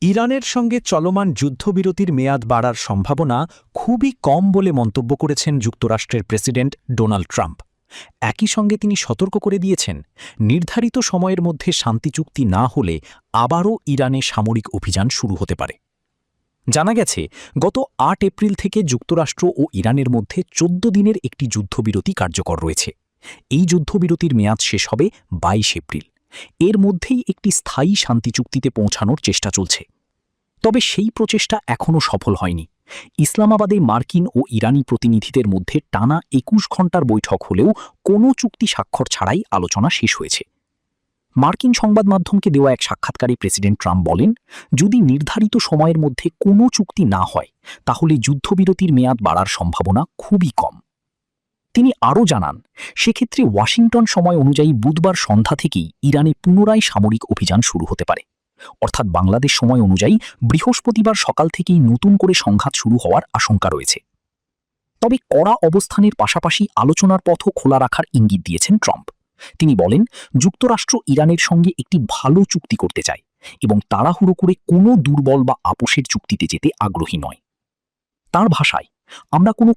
ইরানের সঙ্গে চলমান যুদ্ধবিরতির মেয়াদ বাড়ার সম্ভাবনা খুবই কম বলে মন্তব্য করেছেন যুক্তরাষ্ট্রের প্রেসিডেন্ট ডোনাল্ড ট্রাম্প। একই সঙ্গে তিনি সতর্ক করে দিয়েছেন, নির্ধারিত সময়ের মধ্যে শান্তি চুক্তি না হলে আবারও ইরানে সামরিক অভিযান শুরু হতে পারে। জানা গেছে, গত ৮ এপ্রিল থেকে যুক্তরাষ্ট্র ও ইরানের মধ্যে ১৪ দিনের একটি যুদ্ধবিরতি কার্যকর রয়েছে। এই যুদ্ধবিরতির মেয়াদ শেষ হবে ২২ এপ্রিল। এর মধ্যেই একটি স্থায়ী শান্তি চুক্তিতে পৌঁছানোর চেষ্টা চলছে। তবে সেই প্রচেষ্টা এখনও সফল হয়নি। ইসলামাবাদে মার্কিন ও ইরানি প্রতিনিধিদের মধ্যে টানা ২১ ঘণ্টার বৈঠক হলেও কোনো চুক্তি স্বাক্ষর ছাড়াই আলোচনা শেষ হয়েছে। মার্কিন সংবাদ মাধ্যমকে দেওয়া এক সাক্ষাৎকারে প্রেসিডেন্ট ট্রাম্প বলেন, যদি নির্ধারিত সময়ের মধ্যে কোনো চুক্তি না হয় তাহলে যুদ্ধবিরতির মেয়াদ বাড়ার সম্ভাবনা খুবই কম। তিনি আরও জানান, সেক্ষেত্রে ওয়াশিংটন সময় অনুযায়ী বুধবার সন্ধ্যা থেকেই ইরানে পুনরায় সামরিক অভিযান শুরু হতে পারে। অর্থাৎ বাংলাদেশ সময় অনুযায়ী বৃহস্পতিবার সকাল থেকেই নতুন করে সংঘাত শুরু হওয়ার আশঙ্কা রয়েছে। তবে কড়া অবস্থানের পাশাপাশি আলোচনার পথও খোলা রাখার ইঙ্গিত দিয়েছেন ট্রাম্প। তিনি বলেন, যুক্তরাষ্ট্র ইরানের সঙ্গে একটি ভালো চুক্তি করতে চায় এবং তাড়াহুড়ো করে কোনো দুর্বল বা আপোষের চুক্তিতে যেতে আগ্রহী নয়। তার ভাষায়, আমরা কোনো